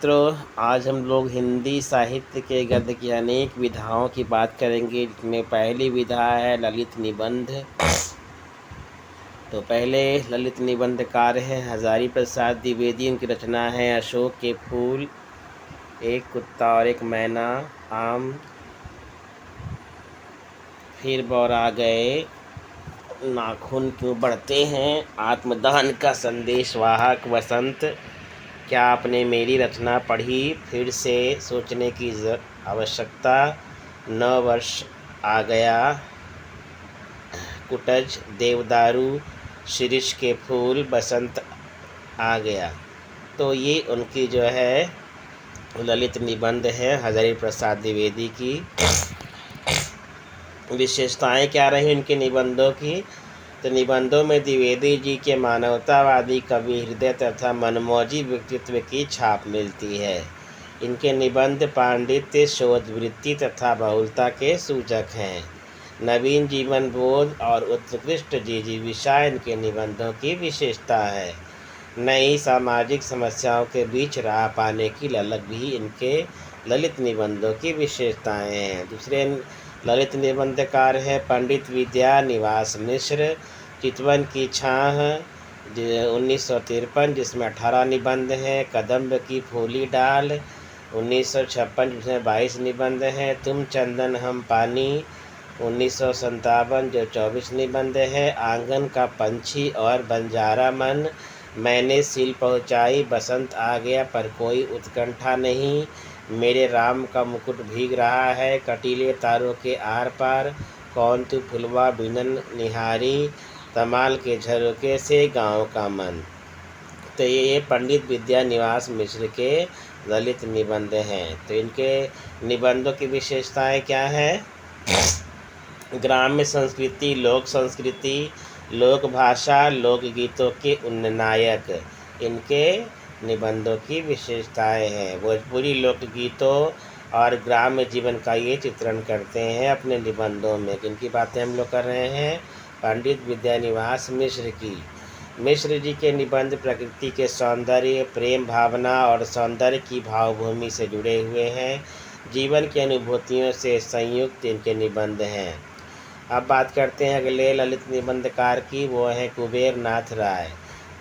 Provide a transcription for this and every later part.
मित्रों, आज हम लोग हिंदी साहित्य के गद्य की अनेक विधाओं की बात करेंगे, जिसमें पहली विधा है ललित निबंध। तो पहले ललित निबंधकार हैं हजारी प्रसाद द्विवेदी। उनकी रचना है अशोक के फूल, एक कुत्ता और एक मैना, आम, फिर बौरा गए, नाखून क्यों बढ़ते हैं, आत्मदान का संदेश वाहक, वसंत, क्या आपने मेरी रचना पढ़ी, फिर से सोचने की आवश्यकता, 9 वर्ष आ गया, कुटज, देवदारू, शिरीष के फूल, बसंत आ गया। तो ये उनकी जो है ललित निबंध है हजारी प्रसाद द्विवेदी की। विशेषताएं क्या रही उनके निबंधों की? तो निबंधों में द्विवेदी जी के मानवतावादी, कवि हृदय तथा मनमौजी व्यक्तित्व की छाप मिलती है। इनके निबंध पांडित्य, शोधवृत्ति तथा बहुलता के सूचक हैं। नवीन जीवन बोध और उत्कृष्ट जिजीविषा इनके निबंधों की विशेषता है। नई सामाजिक समस्याओं के बीच राह पाने की ललक भी इनके ललित निबंधों की विशेषताएं हैं। दूसरे ललित निबंधकार हैं पंडित विद्या निवास मिश्र। चितवन की छाह 1953, जिसमें 18 निबंध हैं। कदम्ब की फूली डाल 1956, जिसमें 22 निबंध हैं। तुम चंदन हम पानी 1957, जो 24 निबंध है। आंगन का पंछी और बंजारा मन, मैंने सील पहुँचाई, बसंत आ गया पर कोई उत्कंठा नहीं, मेरे राम का मुकुट भीग रहा है, कटीले तारों के आर पार, कौन तू फुलवा बिनन निहारी, तमाल के झरोके से गाँव का मन। तो ये पंडित विद्या निवास मिश्र के ललित निबंध हैं। तो इनके निबंधों की विशेषताएं क्या हैं? ग्राम्य संस्कृति, लोक संस्कृति, लोक भाषा, लोकगीतों के उन्नायक इनके निबंधों की विशेषताएं हैं। भोजपुरी लोकगीतों और ग्राम्य जीवन का ये चित्रण करते हैं अपने निबंधों में। इनकी बातें हम लोग कर रहे हैं पंडित विद्यानिवास मिश्र की। मिश्र जी के निबंध प्रकृति के सौंदर्य, प्रेम भावना और सौंदर्य की भावभूमि से जुड़े हुए हैं। जीवन की अनुभूतियों से संयुक्त इनके निबंध हैं। अब बात करते हैं अगले ललित निबंधकार की, वो है कुबेर नाथ राय।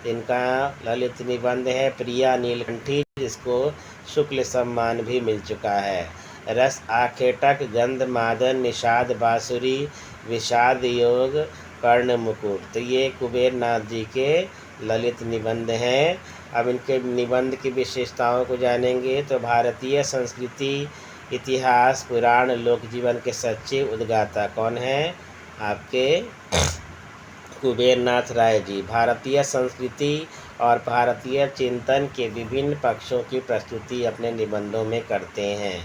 इनका ललित निबंध है प्रिया नीलकंठी, जिसको शुक्ल सम्मान भी मिल चुका है। रस आखेटक, गंध मादन, निषाद बांसुरी, विषाद योग, कर्ण मुकुट। तो ये कुबेर नाथ जी के ललित निबंध हैं। अब इनके निबंध की विशेषताओं को जानेंगे। तो भारतीय संस्कृति, इतिहास, पुराण, लोक जीवन के सच्चे उद्गाता कौन हैं? आपके कुबेर नाथ राय जी। भारतीय संस्कृति और भारतीय चिंतन के विभिन्न पक्षों की प्रस्तुति अपने निबंधों में करते हैं।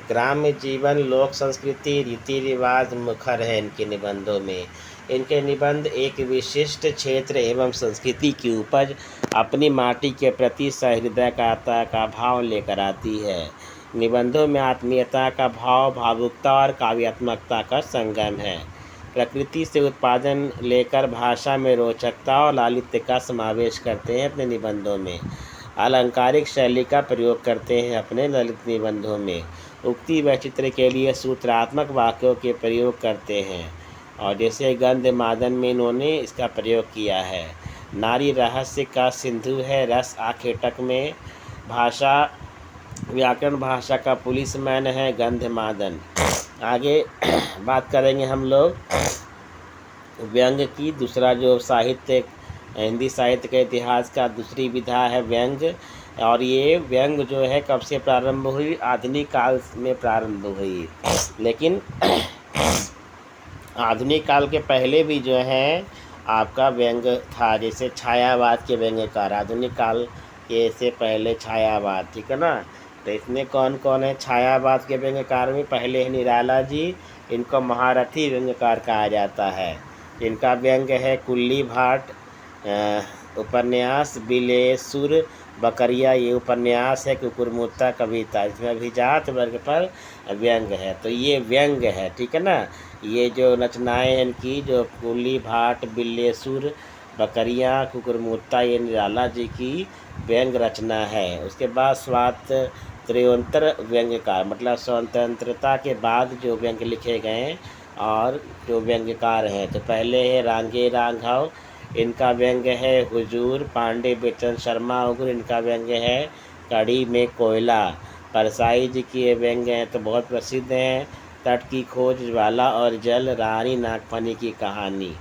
ग्राम्य जीवन, लोक संस्कृति, रीति रिवाज मुखर है इनके निबंधों में। इनके निबंध एक विशिष्ट क्षेत्र एवं संस्कृति की उपज, अपनी माटी के प्रति सहृदयता का भाव लेकर आती है। निबंधों में आत्मीयता का भाव, भावुकता और काव्यात्मकता का संगम है। प्रकृति से उत्पादन लेकर भाषा में रोचकता और लालित्य का समावेश करते हैं अपने निबंधों में। अलंकारिक शैली का प्रयोग करते हैं अपने ललित निबंधों में। उक्ति वैचित्र के लिए सूत्रात्मक वाक्यों के प्रयोग करते हैं, और जैसे गंध मादन में इन्होंने इसका प्रयोग किया है। नारी रहस्य का सिंधु है रस आखेटक में। भाषा व्याकरण भाषा का पुलिसमैन है गंध मादन। आगे बात करेंगे हम लोग व्यंग की। दूसरा जो साहित्य, हिंदी साहित्य के इतिहास का दूसरी विधा है व्यंग। और ये व्यंग जो है कब से प्रारंभ हुई? आधुनिक काल में प्रारंभ हुई। लेकिन आधुनिक काल के पहले भी जो है आपका व्यंग था, जैसे छायावाद के व्यंग्यकार आधुनिक काल के से पहले छायावाद, ठीक है ना। तो इसमें कौन कौन है छायावाद के व्यंग्यकार में? पहले है निराला जी, इनको महारथी व्यंग्यकार कहा जाता है। इनका व्यंग्य है कुल्ली भाट उपन्यास, बिलेसुर बकरिया ये उपन्यास है, कुकुरमुत्ता कविता, इसमें अभिजात वर्ग पर व्यंग्य है। तो ये व्यंग्य है, ठीक है ना। ये जो रचनाएँ इनकी, जो कुल्ली भाट, बिलेसुर बकरियाँ, कुकुरमुत्ता, ये निराला जी की व्यंग रचना है। उसके बाद स्वातंत्र्योत्तर व्यंग्यकार, मतलब स्वतंत्रता के बाद जो व्यंग्य लिखे गए और जो व्यंग्यकार हैं, तो पहले है रांगे राघव, इनका व्यंग्य है हुजूर। पांडे बेचन शर्मा उग्र, इनका व्यंग्य है कड़ी में कोयला। परसाई जी की ये व्यंग्य हैं तो बहुत प्रसिद्ध हैं, तट की खोज, ज्वाला और जल, रानी नागफनी की कहानी।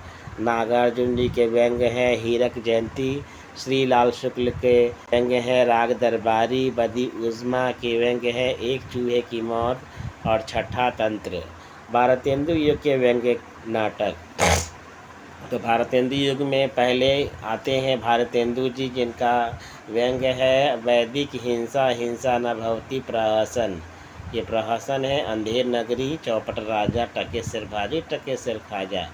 नागार्जुन जी के व्यंग्य हैं हीरक जयंती। श्री लाल शुक्ल के व्यंग्य हैं राग दरबारी। बदी उज़्मा के व्यंग्य है एक चूहे की मौत और छठा तंत्र। भारतेंदु युग के व्यंग्य नाटक, तो भारतेंदु युग में पहले आते हैं भारतेंदु जी, जिनका व्यंग्य है वैदिक हिंसा, हिंसा न भवती प्रहसन। ये प्रहसन है अंधेर नगरी, चौपट राजा, टके सिर भाजी, टके सिर खाजा।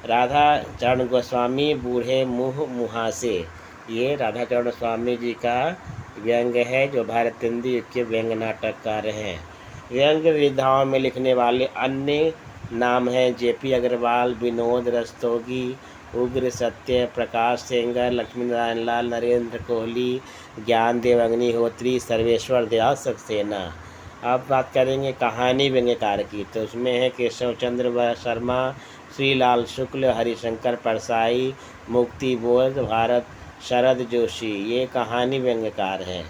राधा चरण गोस्वामी बूढ़े मुँह मुहासे, ये राधा चरण स्वामी जी का व्यंग्य है जो भारतेंदु युग के व्यंग्य नाटककार हैं। व्यंग्य विधाओं में लिखने वाले अन्य नाम हैं जेपी अग्रवाल, विनोद रस्तोगी, उग्र सत्य, प्रकाश सेंगर, लक्ष्मी नारायण लाल, नरेंद्र कोहली, ज्ञानदेव अग्निहोत्री, सर्वेश्वर दयाल सक्सेना। अब बात करेंगे कहानी व्यंग्यकार की, तो उसमें है केशव चंद्र शर्मा, श्रीलाल शुक्ल, हरिशंकर परसाई, मुक्ति बोध, भारत शरद जोशी, ये कहानी व्यंग्यकार हैं।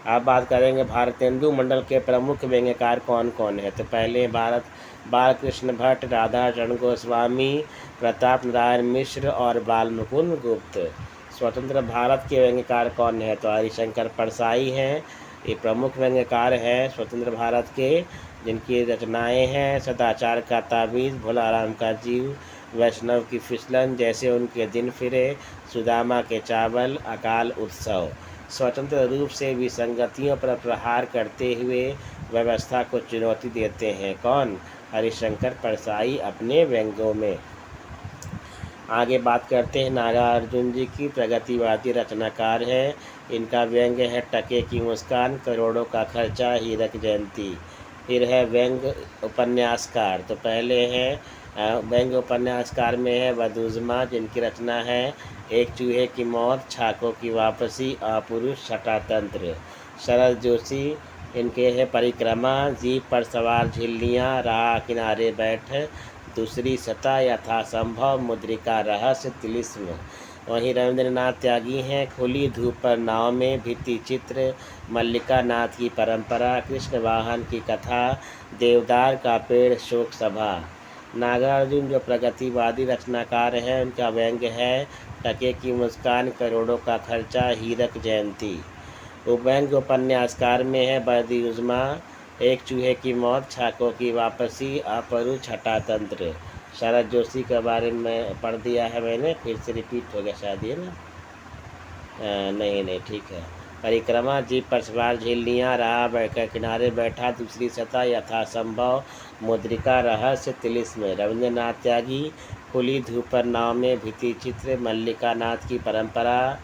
अब बात करेंगे भारतेंदु मंडल के प्रमुख व्यंग्यकार कौन कौन है, तो पहले बालकृष्ण भट्ट, राधा चरण गोस्वामी, प्रताप नारायण मिश्र और बालमुकुंद गुप्त। स्वतंत्र भारत के व्यंग्यकार कौन है, तो हरिशंकर परसाई हैं, ये प्रमुख व्यंग्यकार हैं स्वतंत्र भारत के, जिनकी रचनाएं हैं सदाचार का ताबीज़, भोलाराम का जीव, वैष्णव की फिसलन, जैसे उनके दिन फिरे, सुदामा के चावल, अकाल उत्सव। स्वतंत्र रूप से विसंगतियों पर प्रहार करते हुए व्यवस्था को चुनौती देते हैं कौन, हरिशंकर परसाई अपने व्यंग्यों में। आगे बात करते हैं नागार्जुन जी की, प्रगतिवादी रचनाकार हैं, इनका व्यंग्य है टके की मुस्कान, करोड़ों का खर्चा, हीरक जयंती। फिर है व्यंग्य उपन्यासकार, तो पहले हैं व्यंग्य उपन्यासकार में है बदुज़्मा, जिनकी रचना है एक चूहे की मौत, छाकों की वापसी, अपुरुष, छठा तंत्र। शरद जोशी, इनके है परिक्रमा, जीप पर सवार झिल्लियाँ, राह किनारे बैठ, दूसरी सतह, यथासंभव, मुद्रिका रहस्य, तिलिस्म। वहीं रविंद्रनाथ त्यागी हैं खुली धूप पर नाव में, भित्ति चित्र, मल्लिका नाथ की परंपरा, कृष्ण वाहन की कथा, देवदार का पेड़, शोक सभा। नागार्जुन जो प्रगतिवादी रचनाकार हैं, उनका व्यंग्य है टके की मुस्कान, करोड़ों का खर्चा, हीरक जयंती। व्यंग्य उपन्यासकार में है बदी-उज़्मा, एक चूहे की मौत, छाकों की वापसी, अपरु, छठा तंत्र। शरद जोशी के बारे में पढ़ दिया है मैंने, फिर से रिपीट हो गया शायद ये ना, नहीं ठीक है। परिक्रमा, जीप पर सवार झिल्लियाँ, राह बैठकर किनारे बैठा, दूसरी सतह, यथासंभव, मुद्रिका रहस्य, तिलिस्म। रविंद्रनाथ त्यागी, खुली धूप पर नाव में, भित्ति चित्र, मल्लिका नाथ की परंपरा,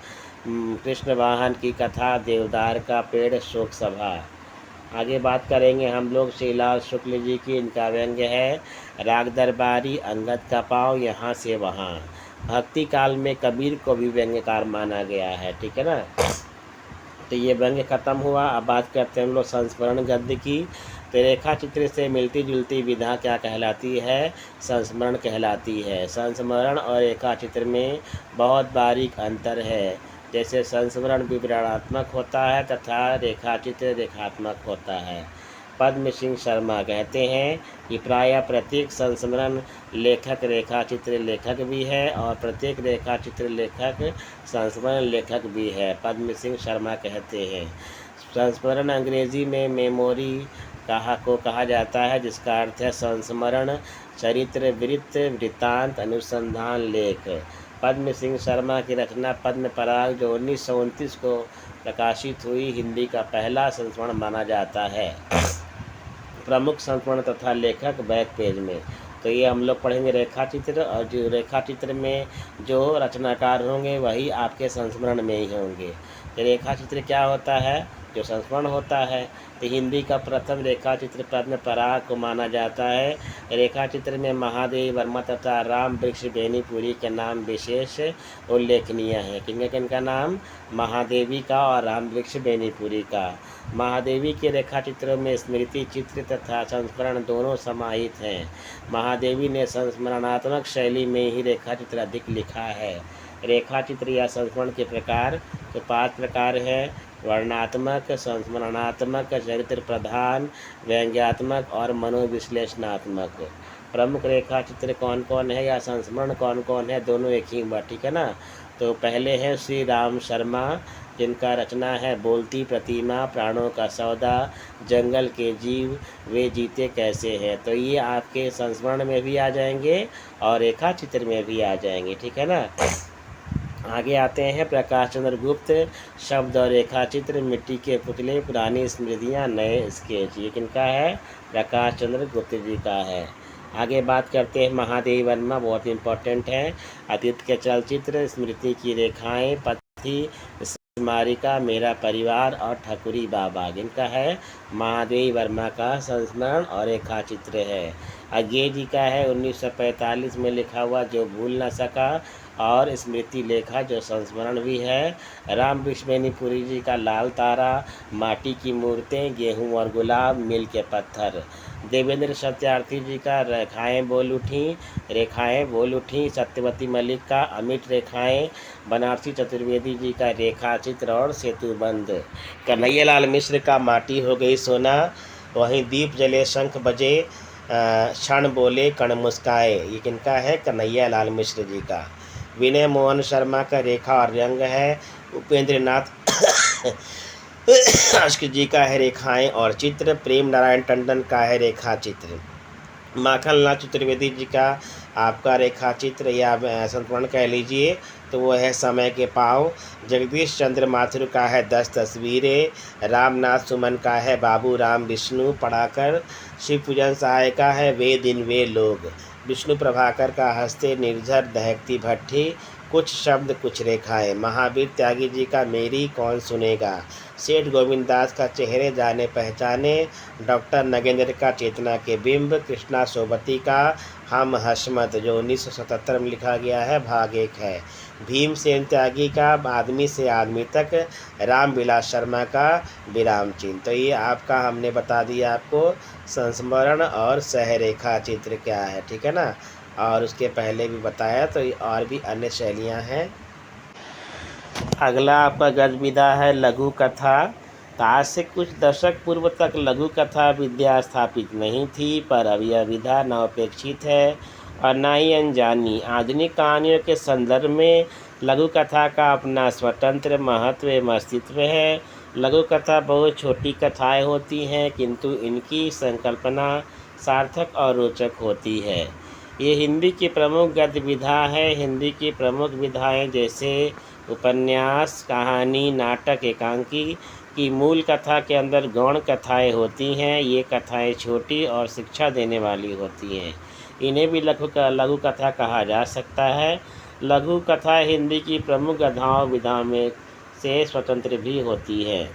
कृष्ण वाहन की कथा, देवदार का पेड़, शोक सभा। आगे बात करेंगे हम लोग श्रीलाल शुक्ल जी की, इनका व्यंग्य है राग दरबारी, अंगद का पाँव, यहाँ से वहाँ। भक्ति काल में कबीर को भी व्यंग्यकार माना गया है, ठीक है ना। तो ये व्यंग्य खत्म हुआ। अब बात करते हैं हम लोग संस्मरण गद्य की, तो रेखा चित्र से मिलती जुलती विधा क्या कहलाती है, संस्मरण कहलाती है। संस्मरण और रेखा चित्र में बहुत बारीक अंतर है, जैसे संस्मरण विवरणात्मक होता है तथा रेखाचित्र रेखात्मक होता है। पद्म सिंह शर्मा कहते हैं कि प्रायः प्रत्येक संस्मरण लेखक रेखाचित्र लेखक भी है और प्रत्येक रेखाचित्र लेखक संस्मरण लेखक भी है। पद्म सिंह शर्मा कहते हैं संस्मरण अंग्रेजी में मेमोरी कहा जाता है, जिसका अर्थ है संस्मरण, चरित्र, वृत्त, वृत्तांत, अनुसंधान, लेख। पद्म सिंह शर्मा की रचना पद्म पराग जो 1929 को प्रकाशित हुई, हिंदी का पहला संस्मरण माना जाता है। प्रमुख संस्मरण तथा लेखक बैक पेज में, तो ये हम लोग पढ़ेंगे रेखा चित्र, और जो रेखा चित्र में जो रचनाकार होंगे वही आपके संस्मरण में ही होंगे। तो रेखा चित्र क्या होता है, जो संस्मरण होता है। तो हिंदी का प्रथम रेखा चित्र पद्म पराग को माना जाता है। रेखा चित्र में महादेवी वर्मा तथा राम वृक्ष बेनीपुरी के नाम विशेष उल्लेखनीय है। किनका नाम? महादेवी का और राम वृक्ष बेनीपुरी का। महादेवी के रेखा चित्रों में स्मृति चित्र तथा संस्मरण दोनों समाहित हैं। महादेवी ने संस्मरणात्मक शैली में ही रेखा चित्र अधिक लिखा है। रेखा चित्र या संस्मरण के प्रकार तो 5 प्रकार है: वर्णनात्मक, संस्मरणात्मक, चरित्र प्रधान, व्यंग्यात्मक और मनोविश्लेषणात्मक। प्रमुख रेखा चित्र कौन कौन है या संस्मरण कौन कौन है, दोनों एक ही बात, ठीक है ना। तो पहले है श्री राम शर्मा, जिनका रचना है बोलती प्रतिमा, प्राणों का सौदा, जंगल के जीव, वे जीते कैसे हैं। तो ये आपके संस्मरण में भी आ जाएंगे और रेखा चित्र में भी आ जाएंगे, ठीक है ना। आगे आते हैं प्रकाश चंद्र गुप्त, शब्द और रेखा चित्र, मिट्टी के पुतले, पुरानी स्मृतियाँ, नए स्केच। ये किनका है? प्रकाश चंद्र गुप्त जी का है। आगे बात करते हैं महादेवी वर्मा, बहुत इंपॉर्टेंट है। अतीत के चलचित्र, स्मृति की रेखाएं, पथी, स्मारिका, मेरा परिवार और ठकुरी बाबा। जिनका है? महादेवी वर्मा का संस्मरण और रेखा चित्र है। अज्ञे जी का है 1945 में लिखा हुआ जो भूल न सका, और स्मृति लेखा जो संस्मरण भी है। राम वृक्ष बेनीपुरी जी का लाल तारा, माटी की मूर्तें, गेहूं और गुलाब, मील के पत्थर। देवेंद्र सत्यार्थी जी का रेखाएं बोल उठी, सत्यवती मलिक का अमिट रेखाएं, बनारसी चतुर्वेदी जी का रेखा चित्र और सेतुबंध। कन्हैयालाल मिश्र का माटी हो गई सोना, वहीं दीप जले शंख बजे, क्षण बोले कण मुस्काए। ये किनका है? कन्हैयालाल मिश्र जी का। विनय मोहन शर्मा का रेखा और रंग है। उपेंद्र नाथ अश्क जी का है रेखाएं और चित्र। प्रेम नारायण टंडन का है रेखा चित्र। माखनलाल चतुर्वेदी जी का आपका रेखा चित्र या संस्मरण कह लीजिए तो वो है समय के पाँव। जगदीश चंद्र माथुर का है 10 तस्वीरें। रामनाथ सुमन का है बाबू राम विष्णु पढ़ाकर। शिव पूजन सहाय का है वे दिन वे लोग। विष्णु प्रभाकर का हंसते निर्झर दहकती भट्ठी, कुछ शब्द कुछ रेखाएं। महावीर त्यागी जी का मेरी कौन सुनेगा। सेठ गोविंद दास का चेहरे जाने पहचाने। डॉक्टर नगेंद्र का चेतना के बिंब। कृष्णा सोबती का हम हशमत जो 1977 में लिखा गया है, भाग 1 है। भीमसेन त्यागी का आदमी से आदमी तक। रामविलास शर्मा का विराम चिन्ह। तो ये आपका हमने बता दिया आपको संस्मरण और सहरेखा चित्र क्या है, ठीक है ना। और उसके पहले भी बताया, तो और भी अन्य शैलियाँ हैं। अगला आपका गद्य विधा है लघु कथा। आज से कुछ दशक पूर्व तक लघु कथा विद्या स्थापित नहीं थी, पर अब यह विधा अनपेक्षित है और न ही अनजानी। आधुनिक कहानियों के संदर्भ में लघु कथा का अपना स्वतंत्र महत्व एवं अस्तित्व है। लघु कथा बहुत छोटी कथाएं होती हैं, किंतु इनकी संकल्पना सार्थक और रोचक होती है। ये हिंदी की प्रमुख गद्य विधा है। हिंदी की प्रमुख विधाएं जैसे उपन्यास, कहानी, नाटक, एकांकी की मूल कथा के अंदर गौण कथाएं होती हैं। ये कथाएं छोटी और शिक्षा देने वाली होती हैं। इन्हें भी लघु कथा कहा जा सकता है। लघु कथा हिंदी की प्रमुख गद्य विधाओं में से स्वतंत्र भी होती है।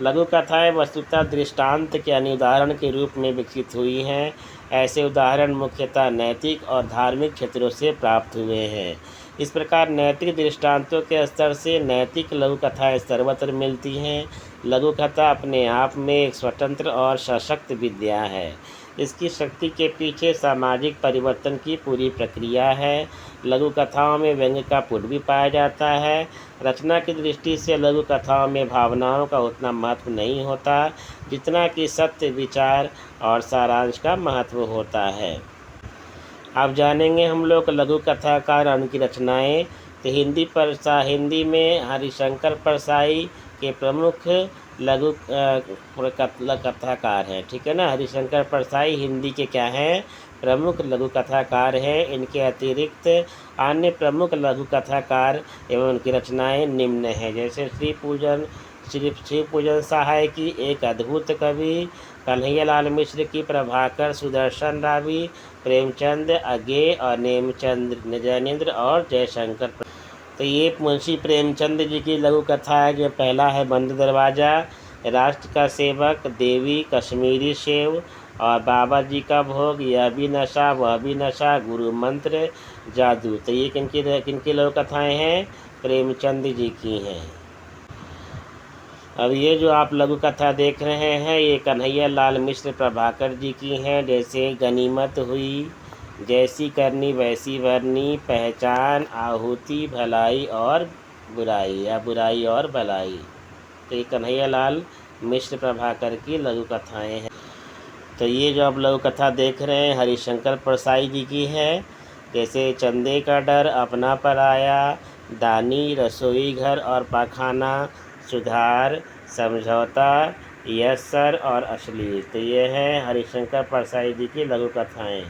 लघु कथाएं वस्तुतः दृष्टांत के अनुदाहरण के रूप में विकसित हुई हैं। ऐसे उदाहरण मुख्यतः नैतिक और धार्मिक क्षेत्रों से प्राप्त हुए हैं। इस प्रकार नैतिक दृष्टांतों के स्तर से नैतिक लघु कथाएं सर्वत्र मिलती हैं। लघु कथा अपने आप में एक स्वतंत्र और सशक्त विद्या है। इसकी शक्ति के पीछे सामाजिक परिवर्तन की पूरी प्रक्रिया है। लघु कथाओं में व्यंग्य का पुट भी पाया जाता है। रचना की दृष्टि से लघु कथाओं में भावनाओं का उतना महत्व नहीं होता जितना कि सत्य, विचार और सारांश का महत्व होता है। अब जानेंगे हम लोग लघु कथाकार और उनकी रचनाएं। तो हिंदी में हरिशंकर परसाई के प्रमुख लघु कथाकार हैं, ठीक है ना। हरिशंकर परसाई हिंदी के क्या हैं? प्रमुख लघु कथाकार हैं। इनके अतिरिक्त अन्य प्रमुख लघु कथाकार एवं उनकी रचनाएं निम्न हैं, जैसे शिव पूजन सहाय की एक अद्भुत कवि, कन्हैयालाल मिश्र की प्रभाकर, सुदर्शन रावी, प्रेमचंद, अज्ञे और नेमचंद, जैनेन्द्र और जयशंकर। तो ये मुंशी प्रेमचंद जी की लघु कथा है। जो पहला है बंद दरवाज़ा, राष्ट्र का सेवक, देवी, कश्मीरी सेव और बाबा जी का भोग, यह भी नशा वह भी नशा, गुरु मंत्र, जादू। तो ये किनकी लघु कथाएँ हैं? प्रेमचंद जी की हैं। अब ये जो आप लघु कथा देख रहे हैं ये कन्हैया लाल मिश्र प्रभाकर जी की हैं। जैसे गनीमत हुई, जैसी करनी वैसी भरनी, पहचान, आहुति, भलाई और बुराई या बुराई और भलाई। तो ये कन्हैया लाल मिश्र प्रभाकर की लघु कथाएँ हैं। तो ये जो आप लघु कथा देख रहे हैं हरिशंकर परसाई जी की है। जैसे चंदे का डर, अपना पराया, दानी, रसोई घर और पाखाना, सुधार, समझौता, यस्सर और अश्लील। तो ये हैं हरिशंकर परसाई जी की लघु कथाएँ।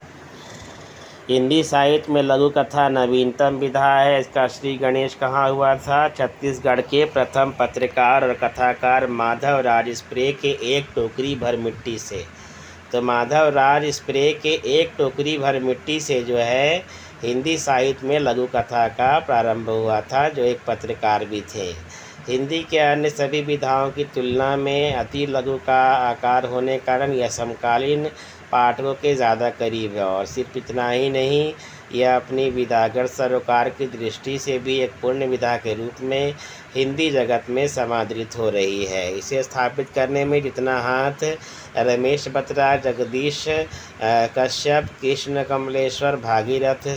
हिंदी साहित्य में लघु कथा नवीनतम विधा है। इसका श्री गणेश कहाँ हुआ था? छत्तीसगढ़ के प्रथम पत्रकार और कथाकार माधव राज स्प्रे के एक टोकरी भर मिट्टी से। तो माधव राज स्प्रे के एक टोकरी भर मिट्टी से जो है हिंदी साहित्य में लघु कथा का प्रारंभ हुआ था, जो एक पत्रकार भी थे। हिंदी के अन्य सभी विधाओं की तुलना में अति लघु का आकार होने के कारण यह समकालीन पाठकों के ज़्यादा करीब है। और सिर्फ इतना ही नहीं, यह अपनी विधागत सरोकार की दृष्टि से भी एक पूर्ण विधा के रूप में हिंदी जगत में समादृत हो रही है। इसे स्थापित करने में जितना हाथ रमेश बत्रा, जगदीश कश्यप, कृष्ण कमलेश्वर, भागीरथ,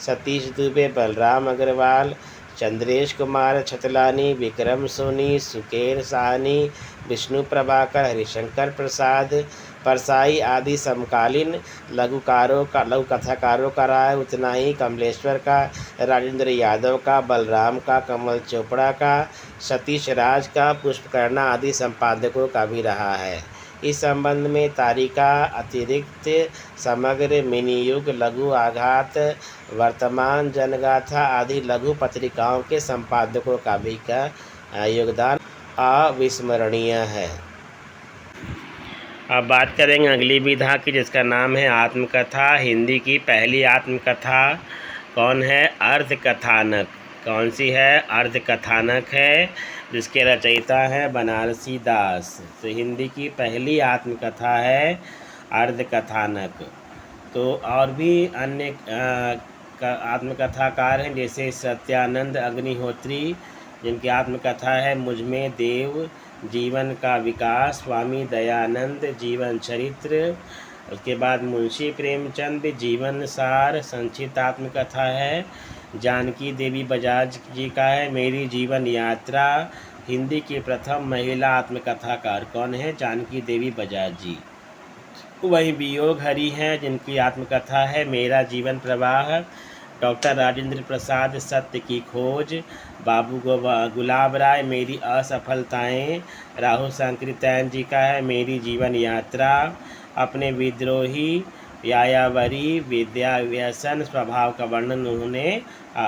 सतीश दुबे, बलराम अग्रवाल, चंद्रेश कुमार छतलानी, विक्रम सोनी, सुकेर साहनी, विष्णु प्रभाकर, हरिशंकर प्रसाद परसाई आदि समकालीन लघु कथाकारों का रहा है, उतना ही कमलेश्वर का, राजेंद्र यादव का, बलराम का, कमल चोपड़ा का, सतीश राज का, पुष्पकर्णा आदि संपादकों का भी रहा है। इस संबंध में तारिका अतिरिक्त समग्र, मिनीयुग, लघु आघात, वर्तमान, जनगाथा आदि लघु पत्रिकाओं के संपादकों का भी योगदान अविस्मरणीय है। अब बात करेंगे अगली विधा की, जिसका नाम है आत्मकथा। हिंदी की पहली आत्मकथा कौन है? अर्धकथानक। कौन सी है? अर्धकथानक है, जिसके रचयिता हैं बनारसी दास। तो हिंदी की पहली आत्मकथा है अर्धकथानक। तो और भी अन्य आत्मकथाकार हैं, जैसे सत्यानंद अग्निहोत्री, जिनकी आत्मकथा है मुझमें देव, जीवन का विकास, स्वामी दयानंद, जीवन चरित्र। उसके बाद मुंशी प्रेमचंद, जीवन सार, संक्षिप्त आत्मकथा है। जानकी देवी बजाज जी का है मेरी जीवन यात्रा। हिंदी की प्रथम महिला आत्मकथाकार कौन है? जानकी देवी बजाज जी। वहीं वियोग हरि हैं, जिनकी आत्मकथा है मेरा जीवन प्रवाह। डॉक्टर राजेंद्र प्रसाद, सत्य की खोज। बाबू गुलाब राय, मेरी असफलताएं। राहुल संकृतैन जी का है मेरी जीवन यात्रा। अपने विद्रोही, यायावरी, विद्या व्यसन स्वभाव का वर्णन उन्होंने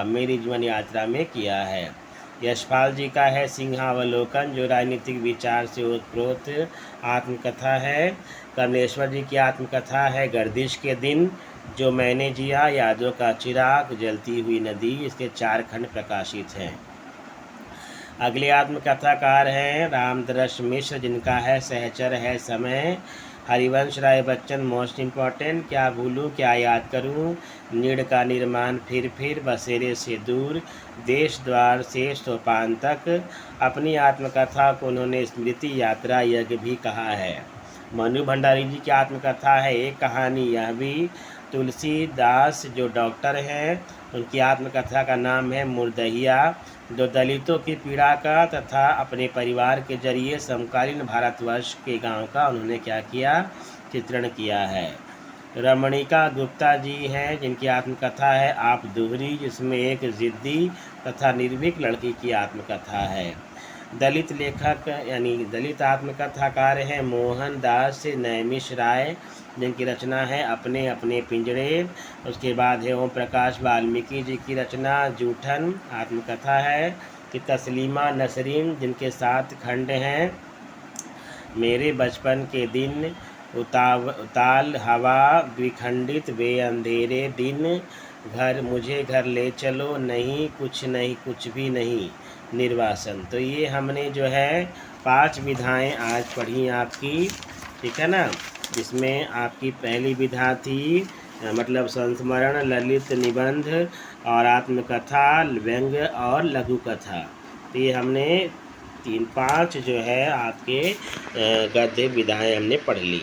मेरी जीवन यात्रा में किया है। यशपाल जी का है सिंहावलोकन, जो राजनीतिक विचार से ओतप्रोत आत्मकथा है। कमलेश्वर जी की आत्मकथा है गर्दिश के दिन, जो मैंने जिया, यादों का चिराग, जलती हुई नदी। इसके 4 खंड प्रकाशित हैं। अगले आत्मकथाकार हैं रामदरस मिश्र, जिनका है सहचर है समय। हरिवंश राय बच्चन, मोस्ट इम्पॉर्टेंट, क्या भूलूं क्या याद करूं, नीड़ का निर्माण फिर, बसेरे से दूर, देश द्वार से सोपान तक। अपनी आत्मकथा को उन्होंने स्मृति यात्रा यज्ञ भी कहा है। मनु भंडारी जी की आत्मकथा है एक कहानी यह भी। तुलसीदास जो डॉक्टर हैं, उनकी आत्मकथा का नाम है मुर्दहिया, जो दलितों की पीड़ा का तथा अपने परिवार के जरिए समकालीन भारतवर्ष के गांव का उन्होंने क्या किया? चित्रण किया है। रमणिका गुप्ता जी हैं, जिनकी आत्मकथा है आप दोहरी, जिसमें एक ज़िद्दी तथा निर्भीक लड़की की आत्मकथा है। दलित लेखक यानी दलित आत्मकथाकार हैं मोहन दास नैमिष राय, जिनकी रचना है अपने अपने पिंजरे। उसके बाद है ओम प्रकाश वाल्मीकि जी की रचना जूठन आत्मकथा है। कि तस्लीमा नसरीन, जिनके 7 खंड हैं। मेरे बचपन के दिन, उताल हवा, द्विखंडित वे अंधेरे दिन, घर मुझे घर ले चलो, नहीं कुछ भी नहीं, निर्वासन। तो ये हमने जो है 5 विधाएं आज पढ़ी आपकी, ठीक है ना। जिसमें आपकी पहली विधा थी मतलब संस्मरण, ललित निबंध और आत्मकथा, व्यंग्य और लघु कथा। तो ये हमने 3-5 जो है आपके गद्य विधाएं हमने पढ़ ली।